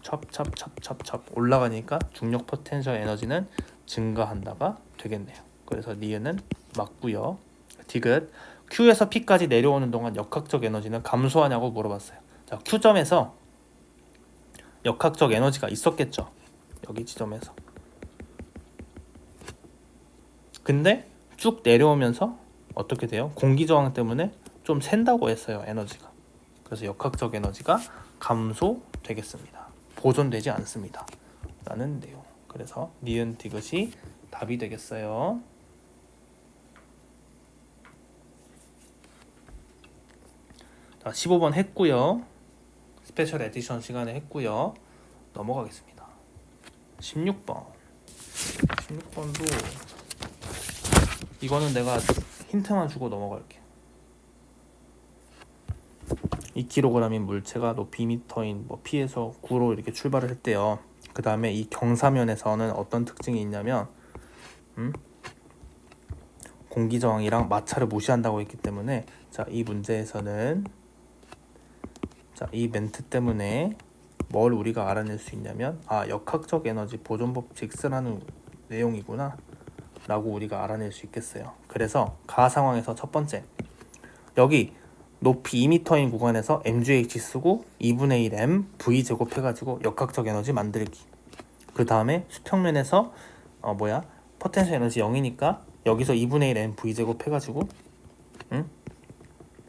찹찹찹찹찹 올라가니까 중력 포텐셜 에너지는 증가한다가 되겠네요. 그래서 니은은 맞고요. 디귿 Q에서 P까지 내려오는 동안 역학적 에너지는 감소하냐고 물어봤어요. 자, Q점에서 역학적 에너지가 있었겠죠. 여기 지점에서. 근데 쭉 내려오면서 어떻게 돼요? 공기 저항 때문에 좀 샌다고 했어요. 에너지가. 그래서 역학적 에너지가 감소되겠습니다. 보존되지 않습니다. 라는 내용. 그래서 니은 디귿이 답이 되겠어요. 자, 15번 했고요. 스페셜 에디션 시간에 했고요. 넘어가겠습니다. 16번. 16번도 이거는 내가 힌트만 주고 넘어갈게. 2kg인 물체가 높이 2m인 P에서 9로 이렇게 출발을 했대요. 그 다음에 이 경사면에서는 어떤 특징이 있냐면 공기 저항이랑 마찰을 무시한다고 했기 때문에 자, 이 문제에서는 자, 이 멘트 때문에 뭘 우리가 알아낼 수 있냐면 역학적 에너지 보존 법칙 쓰라는 내용이구나 라고 우리가 알아낼 수 있겠어요. 그래서 가 상황에서 첫 번째, 여기 높이 2m인 구간에서 mgh 쓰고 2분의 1 m v 제곱 해가지고 역학적 에너지 만들기. 그 다음에 수평면에서 포텐셜 에너지 0이니까 여기서 2분의 1 m v 제곱 해가지고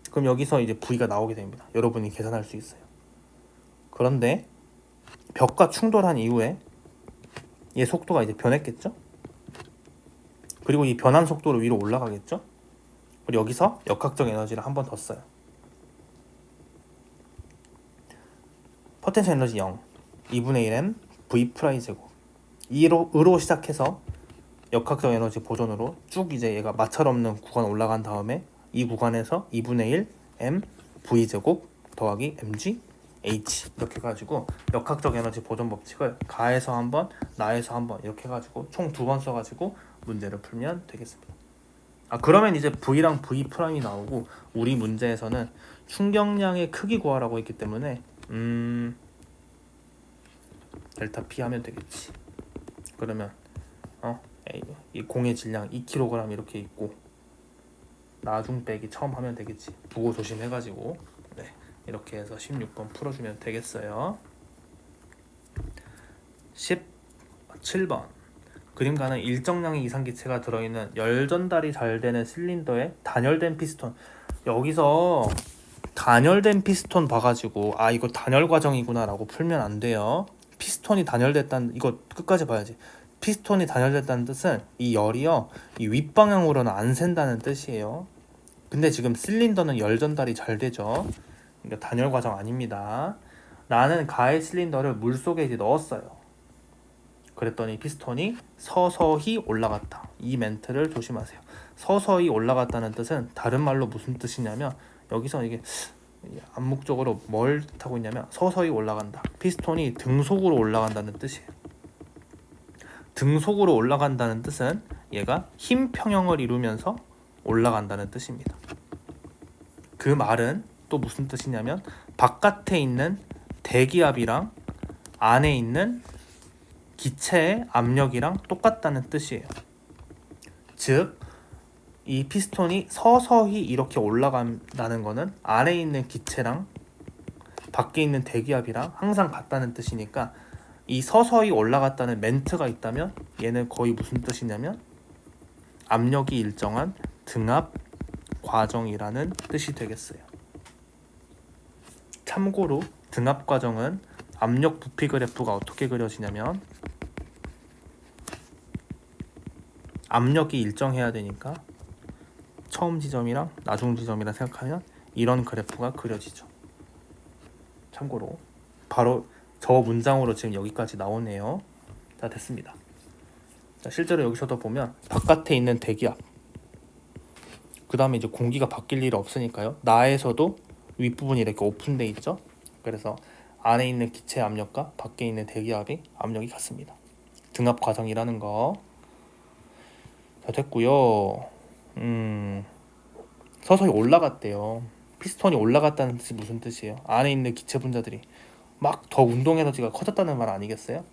그럼 여기서 이제 v가 나오게 됩니다. 여러분이 계산할 수 있어요. 그런데 벽과 충돌한 이후에 얘 속도가 이제 변했겠죠? 그리고 이 변한 속도로 위로 올라가겠죠? 그리고 여기서 역학적 에너지를 한 번 더 써요. 포텐셜 에너지 0, 2분의 1 m v 프라이 제곱. 으로 시작해서 역학적 에너지 보존으로 쭉 이제 얘가 마찰 없는 구간 올라간 다음에 이 구간에서 2분의 1 m v 제곱 더하기 mg h 이렇게 해가지고 역학적 에너지 보존 법칙을 가에서 한번 나에서 한번 이렇게 해가지고 총 2번 써가지고 문제를 풀면 되겠습니다. 그러면 이제 v랑 v 프라임이 나오고 우리 문제에서는 충격량의 크기 구하라고 했기 때문에 델타 p 하면 되겠지. 그러면 이 공의 질량 2kg 이렇게 있고 나중 빼기 처음 하면 되겠지. 부고 조심해가지고 이렇게 해서 16번 풀어주면 되겠어요. 17번 그림과는 일정량의 이상기체가 들어있는 열 전달이 잘 되는 실린더에 단열된 피스톤. 여기서 단열된 피스톤 봐가지고 이거 단열 과정이구나 라고 풀면 안 돼요. 피스톤이 단열됐다는, 이거 끝까지 봐야지. 피스톤이 단열됐다는 뜻은 이 열이요 이 윗방향으로는 안 샌다는 뜻이에요. 근데 지금 실린더는 열 전달이 잘 되죠. 그러니까 단열 과정 아닙니다. 나는 가의 실린더를 물속에 이제 넣었어요. 그랬더니 피스톤이 서서히 올라갔다. 이 멘트를 조심하세요. 서서히 올라갔다는 뜻은 다른 말로 무슨 뜻이냐면 여기서 이게 암묵적으로 뭘 뜻하고 있냐면 서서히 올라간다. 피스톤이 등속으로 올라간다는 뜻이에요. 등속으로 올라간다는 뜻은 얘가 힘 평형을 이루면서 올라간다는 뜻입니다. 그 말은 또 무슨 뜻이냐면 바깥에 있는 대기압이랑 안에 있는 기체의 압력이랑 똑같다는 뜻이에요. 즉, 이 피스톤이 서서히 이렇게 올라간다는 거는 안에 있는 기체랑 밖에 있는 대기압이랑 항상 같다는 뜻이니까 이 서서히 올라갔다는 멘트가 있다면 얘는 거의 무슨 뜻이냐면 압력이 일정한 등압 과정이라는 뜻이 되겠어요. 참고로 등압 과정은 압력 부피 그래프가 어떻게 그려지냐면 압력이 일정해야 되니까 처음 지점이랑 나중 지점이랑 생각하면 이런 그래프가 그려지죠. 참고로 바로 저 문장으로 지금 여기까지 나오네요. 자, 됐습니다. 자, 실제로 여기서도 보면 바깥에 있는 대기압, 그 다음에 이제 공기가 바뀔 일이 없으니까요. 나에서도 윗부분이 이렇게 오픈돼 있죠. 그래서 안에 있는 기체 압력과 밖에 있는 대기압이 압력이 같습니다. 등압 과정이라는 거. 자, 됐고요. 서서히 올라갔대요. 피스톤이 올라갔다는 뜻이 무슨 뜻이에요? 안에 있는 기체 분자들이 막 더 운동 에너지가 커졌다는 말 아니겠어요?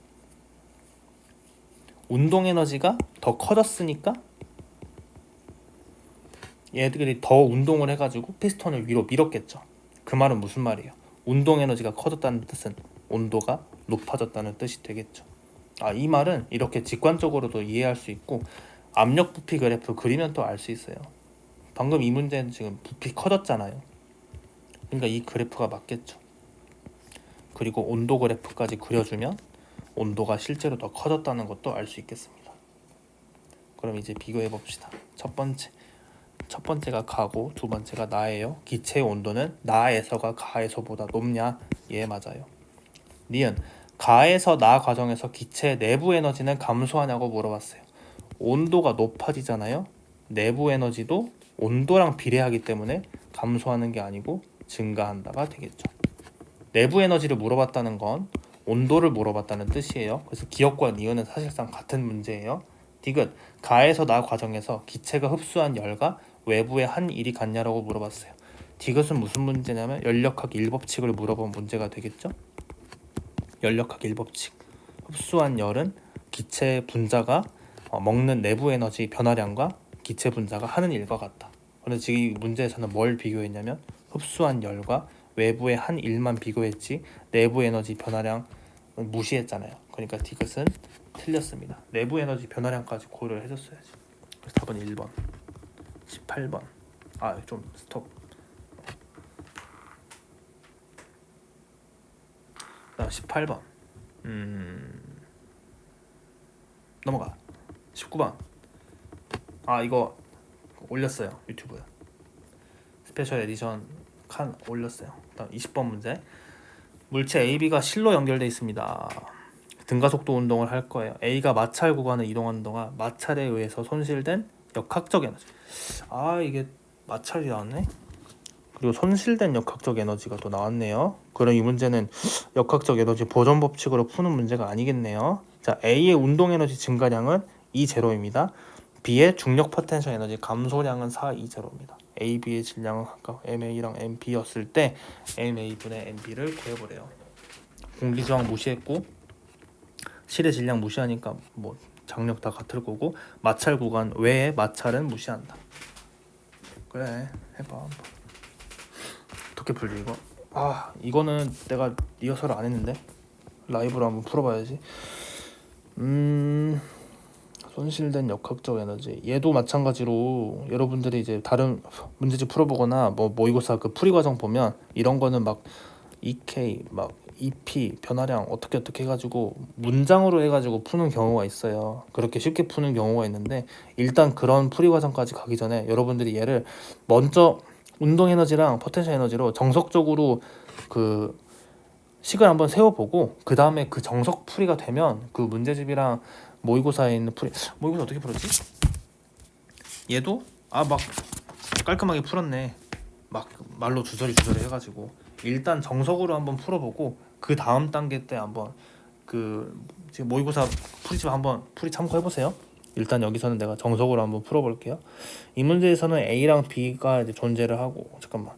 운동 에너지가 더 커졌으니까 얘들이 더 운동을 해가지고 피스톤을 위로 밀었겠죠. 그 말은 무슨 말이에요? 운동 에너지가 커졌다는 뜻은 온도가 높아졌다는 뜻이 되겠죠. 이 말은 이렇게 직관적으로도 이해할 수 있고 압력 부피 그래프 그리면 또 알 수 있어요. 방금 이 문제는 지금 부피 커졌잖아요. 그러니까 이 그래프가 맞겠죠. 그리고 온도 그래프까지 그려주면 온도가 실제로 더 커졌다는 것도 알 수 있겠습니다. 그럼 이제 비교해 봅시다. 첫 번째가 가고 두 번째가 나예요. 기체의 온도는 나에서가 가에서보다 높냐? 예, 맞아요. 니은 가에서 나 과정에서 기체의 내부 에너지는 감소하냐고 물어봤어요. 온도가 높아지잖아요. 내부 에너지도 온도랑 비례하기 때문에 감소하는 게 아니고 증가한다가 되겠죠. 내부 에너지를 물어봤다는 건 온도를 물어봤다는 뜻이에요. 그래서 기억과 니은은 사실상 같은 문제예요. 디귿 가에서 나 과정에서 기체가 흡수한 열과 외부의 한 일이 같냐라고 물어봤어요. 디귿은 무슨 문제냐면 연력학 1법칙을 물어본 문제가 되겠죠. 열역학 1법칙. 흡수한 열은 기체 분자가 먹는 내부 에너지 변화량과 기체 분자가 하는 일과 같다. 그런데 지금 이 문제에서는 뭘 비교했냐면 흡수한 열과 외부의 한 일만 비교했지 내부 에너지 변화량 무시했잖아요. 그러니까 디귿은 틀렸습니다. 내부 에너지 변화량까지 고려를 해줬어야지. 그래서 답은 1번. 18번. 좀 스톱. 18번. 넘어가. 19번. 이거 올렸어요. 유튜브에. 스페셜 에디션 칸 올렸어요. 다음 20번 문제. 물체 AB가 실로 연결되어 있습니다. 등가속도 운동을 할 거예요. A가 마찰 구간을 이동하는 동안 마찰에 의해서 손실된 역학적 에너지. 이게 마찰이 나왔네. 그리고 손실된 역학적 에너지가 또 나왔네요. 그럼 이 문제는 역학적 에너지 보존 법칙으로 푸는 문제가 아니겠네요. 자, A의 운동 에너지 증가량은 E0입니다. B의 중력 포텐셜 에너지 감소량은 4E0입니다. A, B의 질량은 각각 MA랑 MB였을 때 MA분의 MB를 구해보래요. 공기저항 무시했고 실의 질량 무시하니까 뭐 장력 다 같을 거고 마찰 구간 외에 마찰은 무시한다. 그래, 해봐. 어떻게 풀지 이거? 이거는 내가 리허설을 안 했는데 라이브로 한번 풀어봐야지. 손실된 역학적 에너지. 얘도 마찬가지로 여러분들이 이제 다른 문제집 풀어보거나 뭐 모의고사 그 풀이 과정 보면 이런 거는 막 EK 막 EP 변화량 어떻게 해가지고 문장으로 해가지고 푸는 경우가 있어요. 그렇게 쉽게 푸는 경우가 있는데 일단 그런 풀이 과정까지 가기 전에 여러분들이 얘를 먼저 운동 에너지랑 포텐셜 에너지로 정석적으로 그 식을 한번 세워보고 그 다음에 그 정석 풀이가 되면 그 문제집이랑 모의고사에 있는 풀이 모의고사 어떻게 풀었지? 얘도 막 깔끔하게 풀었네. 막 말로 주저리 해가지고 일단 정석으로 한번 풀어보고 그 다음 단계 때 한번 그 지금 모의고사 풀이집 한번 풀이 참고해보세요. 일단 여기서는 내가 정석으로 한번 풀어볼게요. 이 문제에서는 A랑 B가 이제 존재를 하고 잠깐만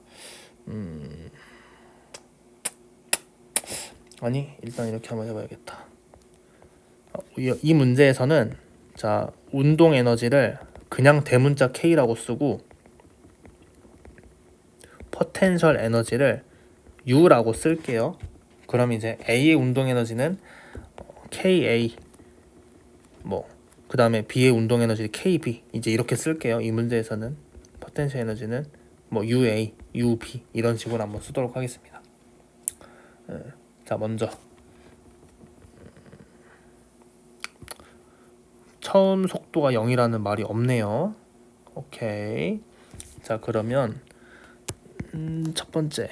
일단 이렇게 한번 해봐야겠다. 이 문제에서는 자 운동 에너지를 그냥 대문자 K라고 쓰고 포텐셜 에너지를 U라고 쓸게요. 그럼 이제 A의 운동 에너지는 KA 그 다음에 B의 운동 에너지 KB 이제 이렇게 쓸게요. 이 문제에서는 포텐셜 에너지는 UA, UB 이런 식으로 한번 쓰도록 하겠습니다. 자 먼저 처음 속도가 0이라는 말이 없네요. 오케이. 자 그러면 첫 번째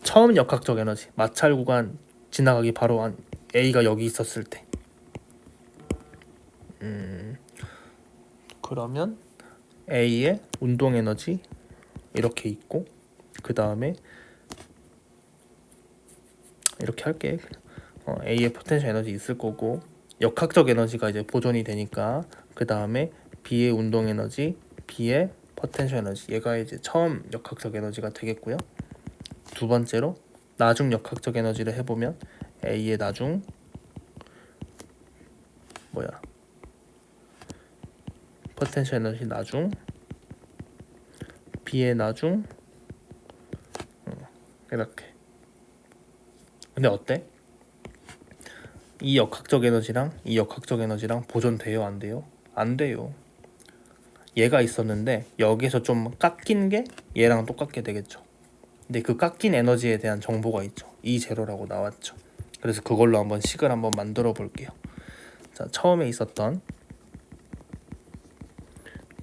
처음 역학적 에너지 마찰 구간 지나가기 바로 한 A가 여기 있었을 때 그러면 A의 운동 에너지 이렇게 있고 그 다음에 이렇게 할게. A의 포텐셜 에너지 있을 거고 역학적 에너지가 이제 보존이 되니까 그 다음에 B의 운동 에너지, B의 포텐셜 에너지 얘가 이제 처음 역학적 에너지가 되겠고요. 두 번째로 나중 역학적 에너지를 해보면 A의 나중 포텐셜 에너지 나중 B의 나중 이렇게. 근데 어때? 이 역학적 에너지랑 이 역학적 에너지랑 보존돼요? 안 돼요? 안 돼요. 얘가 있었는데 여기서 좀 깎인 게 얘랑 똑같게 되겠죠. 근데 그 깎인 에너지에 대한 정보가 있죠. E0라고 나왔죠. 그래서 그걸로 한번 식을 한번 만들어 볼게요. 자 처음에 있었던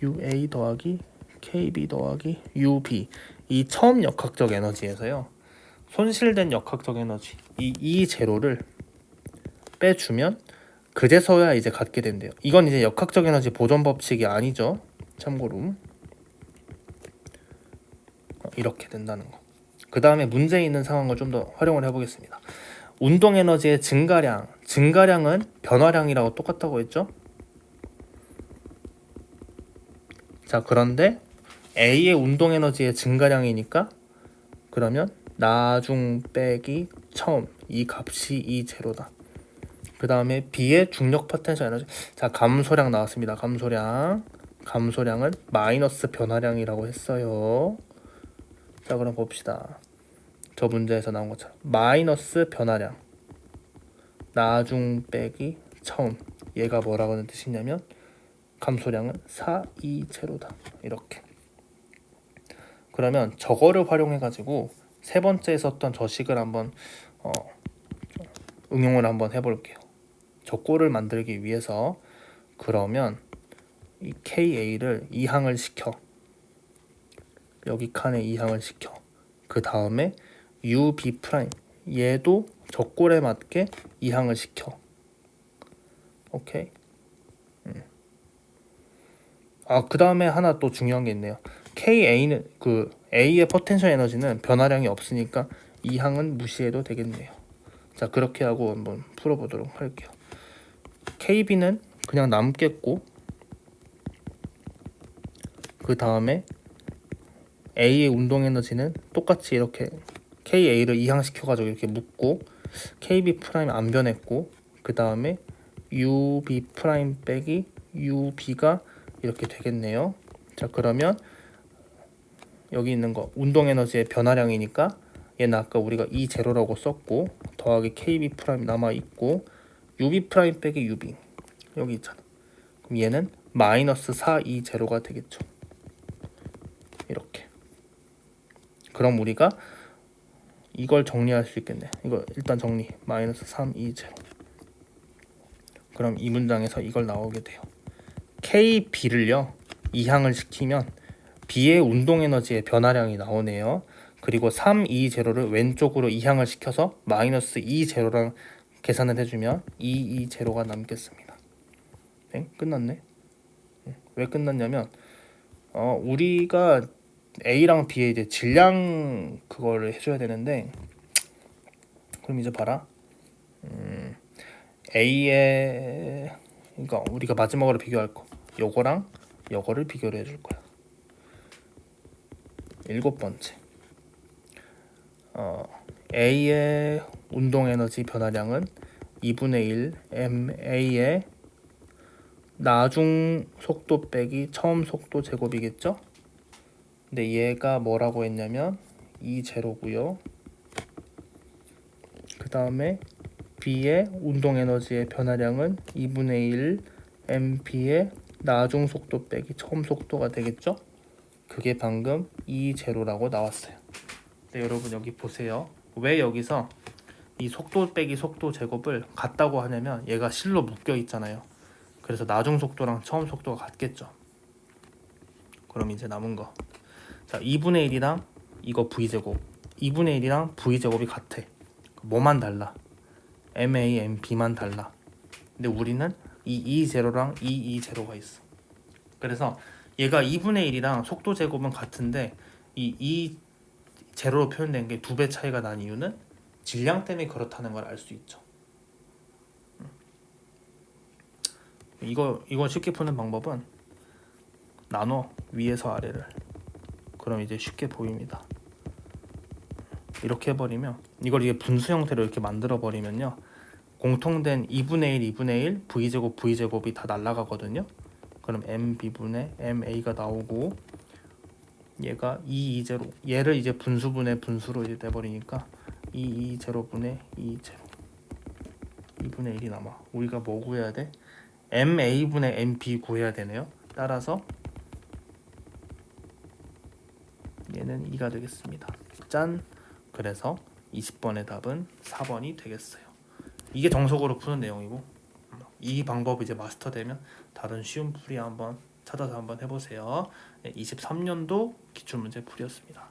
UA 더하기 KB 더하기 UB 이 처음 역학적 에너지에서요 손실된 역학적 에너지 이 E0를 빼주면 그제서야 이제 갖게 된대요. 이건 이제 역학적 에너지 보존 법칙이 아니죠. 참고로 이렇게 된다는 거. 그 다음에 문제에 있는 상황을 좀 더 활용을 해보겠습니다. 운동 에너지의 증가량은 변화량이라고 똑같다고 했죠. 자 그런데 A의 운동 에너지의 증가량이니까 그러면 나중 빼기 처음 이 값이 이 제로다. 그 다음에 B의 중력 포텐셜 에너지. 자, 감소량 나왔습니다. 감소량을 마이너스 변화량이라고 했어요. 자, 그럼 봅시다. 저 문제에서 나온 것처럼 마이너스 변화량 나중 빼기 처음, 얘가 뭐라고 하는 뜻이냐면 감소량은 4, 2, 제로다. 이렇게. 그러면 저거를 활용해 가지고 세 번째에 썼던 저 식을 한번 응용을 한번 해볼게요. 저 꼴을 만들기 위해서 그러면 이 KA를 이항을 시켜. 여기 칸에 이항을 시켜. 그 다음에 UB 프라임 얘도 저 꼴에 맞게 이항을 시켜. 오케이. 그 다음에 하나 또 중요한 게 있네요. KA는 그 A의 포텐셜 에너지는 변화량이 없으니까 이항은 무시해도 되겠네요. 자, 그렇게 하고 한번 풀어보도록 할게요. KB는 그냥 남겠고, 그 다음에 A의 운동 에너지는 똑같이 이렇게 KA를 이항시켜가지고 이렇게 묶고, KB 프라임 안 변했고, 그 다음에 UB 프라임 빼기 UB가 이렇게 되겠네요. 자, 그러면 여기 있는 거 운동 에너지의 변화량이니까 얘는 아까 우리가 E 제로라고 썼고 더하기 KB 프라임 남아 있고 UB 프라임 빼기 UB 여기 있잖아. 그럼 얘는 마이너스 4, 2 제로가 되겠죠. 이렇게. 그럼 우리가 이걸 정리할 수 있겠네. 이거 일단 정리. 마이너스 3, 2 제로. 그럼 이 문장에서 이걸 나오게 돼요. KB를요 이항을 시키면 B의 운동 에너지의 변화량이 나오네요. 그리고 3, 2, 제로를 왼쪽으로 이항을 시켜서 마이너스 2 제로랑 계산을 해주면 2, 2 제로가 남겠습니다. 네? 끝났네. 왜 끝났냐면 우리가 A랑 B의 이제 질량 그거를 해줘야 되는데 그럼 이제 봐라. A의 그러니까 우리가 마지막으로 비교할 거 요거랑 요거를 비교를 해줄 거야. 7번째. A의 운동 에너지 변화량은 2분의 1 MA의 나중 속도 빼기 처음 속도 제곱이겠죠? 근데 얘가 뭐라고 했냐면 2 제로고요. 그 다음에 B의 운동 에너지의 변화량은 2분의 1 MP의 나중 속도 빼기 처음 속도가 되겠죠? 그게 방금 2 제로라고 나왔어요. 네, 여러분 여기 보세요. 왜 여기서 이 속도 빼기 속도 제곱을 같다고 하냐면 얘가 실로 묶여 있잖아요. 그래서 나중 속도랑 처음 속도가 같겠죠. 그럼 이제 남은 거. 자, 2분의 1이랑 이거 V제곱 2분의 1이랑 V제곱이 같아. 뭐만 달라? MA, MB만 달라. 근데 우리는 이 2제로랑 이 2제로가 있어. 그래서 얘가 2분의 1이랑 속도 제곱은 같은데 이 제로로 표현된 게 2배 차이가 난 이유는 질량 때문에 그렇다는 걸 알 수 있죠. 이거 쉽게 푸는 방법은 나눠 위에서 아래를. 그럼 이제 쉽게 보입니다. 이렇게 해버리면 이게 분수 형태로 이렇게 만들어 버리면요 공통된 2분의 1, 2분의 1, V제곱, V제곱이 다 날아가거든요. 그럼 MB분의 MA가 나오고 얘가 2, 2, 제로 얘를 이제 분수분의 분수로 이제 내버리니까 2, 2, 제로분의 2, 제로 2분의 1이 남아. 우리가 뭐 구해야 돼? MA분의 MB 구해야 되네요. 따라서 얘는 2가 되겠습니다. 짠! 그래서 20번의 답은 4번이 되겠어요. 이게 정석으로 푸는 내용이고 이 방법이 이제 마스터되면 다른 쉬운 풀이 한번 찾아서 한번 해보세요. 23년도 기출문제 풀이었습니다.